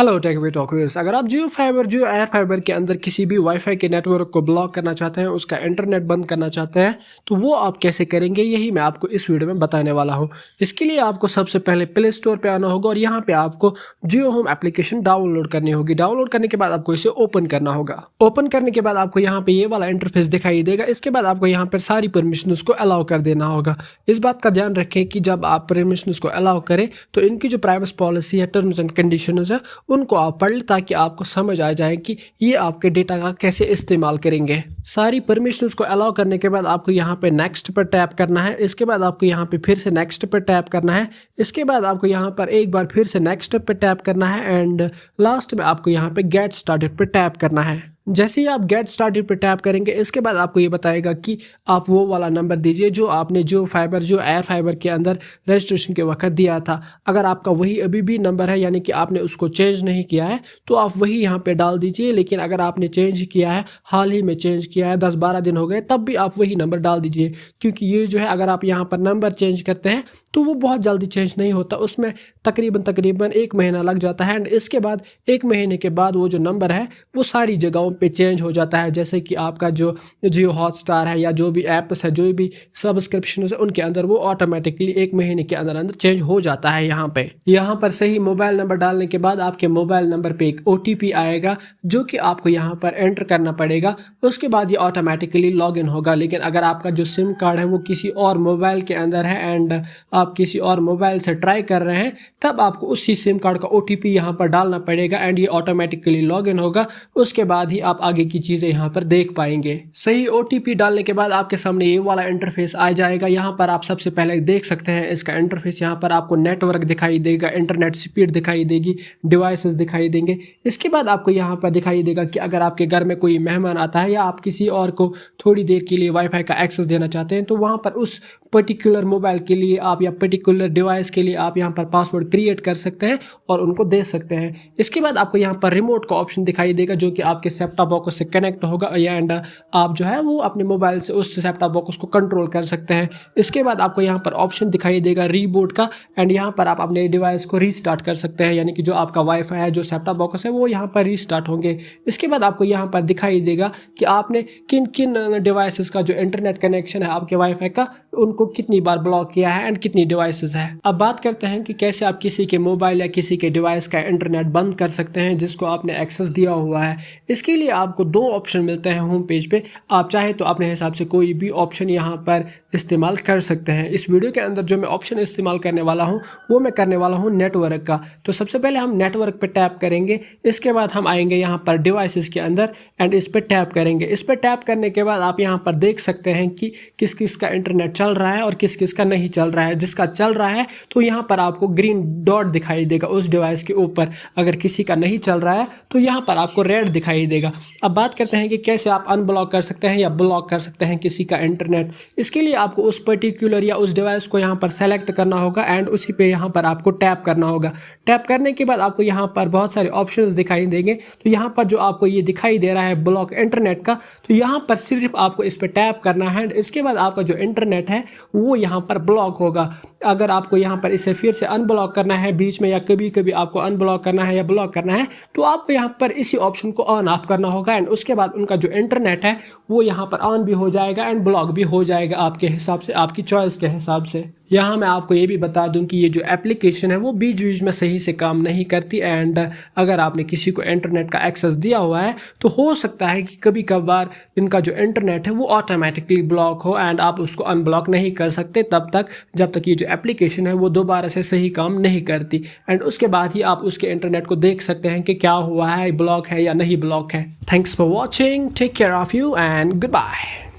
Hello take वे talkers. अगर आप जियो fibre जियो air fibre के अंदर किसी भी वाईफाई के नेटवर्क को ब्लॉक करना चाहते हैं, उसका इंटरनेट बंद करना चाहते हैं, तो वो आप कैसे करेंगे यही मैं आपको इस वीडियो में बताने वाला हूं। इसके लिए आपको सबसे पहले प्ले स्टोर पे आना होगा और यहाँ पे आपको जियो होम एप्लीकेशन डाउनलोड करनी होगी। डाउनलोड करने के बाद आपको इसे ओपन करना होगा। ओपन करने के बाद आपको यहाँ पे ये वाला इंटरफेस दिखाई देगा। इसके बाद आपको यहाँ पर सारी परमिशन को अलाउ कर देना होगा। इस बात का ध्यान रखें कि जब आप परमिशन को अलाउ करें तो इनकी जो प्राइवेसी पॉलिसी है, टर्म्स एंड कंडीशंस है, उनको आप पढ़ लें ताकि आपको समझ आ जाए कि ये आपके डेटा का कैसे इस्तेमाल करेंगे। सारी परमिशंस को अलाउ करने के बाद आपको यहाँ पे नेक्स्ट पर टैप करना है। इसके बाद आपको यहाँ पे फिर से नेक्स्ट पर टैप करना है। इसके बाद आपको यहाँ पर एक बार फिर से नेक्स्ट पर टैप करना है एंड लास्ट में आपको यहाँ पे गेट स्टार्टेड पर टैप करना है। जैसे ही आप गेट स्टार्टेड पर टैप करेंगे, इसके बाद आपको ये बताएगा कि आप वो वाला नंबर दीजिए जो आपने जियो फाइबर जो एयर फाइबर के अंदर रजिस्ट्रेशन के वक्त दिया था। अगर आपका वही अभी भी नंबर है, यानी कि आपने उसको चेंज नहीं किया है, तो आप वही यहाँ पे डाल दीजिए। लेकिन अगर आपने चेंज किया है, हाल ही में चेंज किया है, 10-12 दिन हो गए, तब भी आप वही नंबर डाल दीजिए। क्योंकि ये जो है, अगर आप यहाँ पर नंबर चेंज करते हैं तो वो बहुत जल्दी चेंज नहीं होता, उसमें तकरीबन 1 महीना लग जाता है। एंड इसके बाद 1 महीने के बाद वो जो नंबर है वो सारी जगहों पे चेंज हो जाता है। जैसे कि आपका जो जियो हॉटस्टार है या जो भी ऐप्स है, जो भी सब्सक्रिप्शन है, उनके अंदर वो ऑटोमेटिकली 1 महीने के अंदर अंदर चेंज हो जाता है। यहाँ पर सही मोबाइल नंबर डालने के बाद आपके मोबाइल नंबर पे एक OTP आएगा जो कि आपको यहाँ पर एंटर करना पड़ेगा। उसके बाद ये ऑटोमेटिकली लॉगिन होगा। लेकिन अगर आपका जो सिम कार्ड है वो किसी और मोबाइल के अंदर है एंड आप किसी और मोबाइल से ट्राई कर रहे हैं, तब आपको उसी सिम कार्ड का OTP यहाँ पर डालना पड़ेगा एंड ये ऑटोमेटिकली लॉगिन होगा। उसके बाद ही आप आगे की चीज़ें यहाँ पर देख पाएंगे। सही OTP डालने के बाद आपके सामने ये वाला इंटरफेस आ जाएगा। यहाँ पर आप सबसे पहले देख सकते हैं इसका इंटरफेस। यहाँ पर आपको नेटवर्क दिखाई देगा, इंटरनेट स्पीड दिखाई देगी, डिवाइसेस दिखाई देंगे। इसके बाद आपको यहाँ पर दिखाई देगा कि अगर आपके घर में कोई मेहमान आता है या आप किसी और को थोड़ी देर के लिए वाईफाई का एक्सेस देना चाहते हैं, तो वहाँ पर उस पर्टिकुलर मोबाइल के लिए आप या पर्टिकुलर डिवाइस के लिए आप यहाँ पर पासवर्ड क्रिएट कर सकते हैं और उनको दे सकते हैं। इसके बाद आपको यहाँ पर रिमोट का ऑप्शन दिखाई देगा जो कि आपके सेट टॉप बॉक्स से कनेक्ट होगा एंड आप जो है वो अपने मोबाइल से उस सेट टॉप बॉक्स को कंट्रोल कर सकते हैं। इसके बाद आपको यहाँ पर ऑप्शन दिखाई देगा रीबूट का एंड यहाँ पर आप अपने डिवाइस को रीस्टार्ट कर सकते हैं, यानी कि जो आपका वाईफाई है, जो सेट टॉप बॉक्स है, वो यहाँ पर रीस्टार्ट होंगे। इसके बाद आपको यहाँ पर दिखाई देगा कि आपने किन किन डिवाइसेस का जो इंटरनेट कनेक्शन है आपके वाईफाई का, उनको कितनी बार ब्लॉक किया है एंड कितनी डिवाइसेस है। अब बात करते हैं कि कैसे आप किसी के मोबाइल या किसी के डिवाइस का इंटरनेट बंद कर सकते हैं जिसको आपने एक्सेस दिया हुआ है। इसके लिए आपको 2 ऑप्शन मिलते हैं होम पेज पे। आप चाहे तो अपने हिसाब से कोई भी ऑप्शन यहाँ पर इस्तेमाल कर सकते हैं। इस वीडियो के अंदर जो मैं ऑप्शन इस्तेमाल करने वाला हूँ वो मैं करने वाला हूँ नेटवर्क का। तो सबसे पहले हम नेटवर्क पे टैप करेंगे। इसके बाद हम आएंगे यहाँ पर डिवाइसेस के अंदर एंड इस पर टैप करेंगे। इस पर टैप करने के बाद आप यहाँ पर देख सकते हैं कि किस किस का इंटरनेट चल रहा है और किस किस का नहीं चल रहा है। जिसका चल रहा है तो यहाँ पर आपको ग्रीन डॉट दिखाई देगा उस डिवाइस के ऊपर। अगर किसी का नहीं चल रहा है तो यहाँ पर आपको रेड दिखाई देगा। अब बात करते हैं कि कैसे आप अनब्लॉक कर सकते हैं या ब्लॉक कर सकते हैं किसी का इंटरनेट। इसके लिए आपको उस पर्टिकुलर या उस डिवाइस को यहाँ पर सेलेक्ट करना होगा एंड उसी पे यहाँ पर आपको टैप करना होगा। टैप करने के बाद आपको यहाँ पर बहुत सारे ऑप्शंस दिखाई देंगे। तो यहाँ पर जो आपको ये दिखाई दे रहा है ब्लॉक इंटरनेट का, तो यहाँ पर सिर्फ आपको इस पर टैप करना है। इसके बाद आपका जो इंटरनेट है वो यहाँ पर ब्लॉक होगा। अगर आपको यहाँ पर इसे फिर से अनब्लॉक करना है बीच में, या कभी कभी आपको अनब्लॉक करना है या ब्लॉक करना है, तो आपको यहाँ पर इसी ऑप्शन को ऑन ऑफ करना होगा एंड उसके बाद उनका जो इंटरनेट है वो यहाँ पर ऑन भी हो जाएगा एंड ब्लॉक भी हो जाएगा आपके हिसाब से, आपकी चॉइस के हिसाब से। यहाँ मैं आपको ये भी बता दूं कि ये जो एप्लीकेशन है वो बीच बीच में सही से काम नहीं करती एंड अगर आपने किसी को इंटरनेट का एक्सेस दिया हुआ है तो हो सकता है कि कभी कभार इनका जो इंटरनेट है वो ऑटोमेटिकली ब्लॉक हो एंड आप उसको अनब्लॉक नहीं कर सकते तब तक जब तक ये जो एप्लीकेशन है वो दोबारा से सही काम नहीं करती। एंड उसके बाद ही आप उसके इंटरनेट को देख सकते हैं कि क्या हुआ है, ब्लॉक है या नहीं ब्लॉक है। Thanks for watching, take care of you and good bye.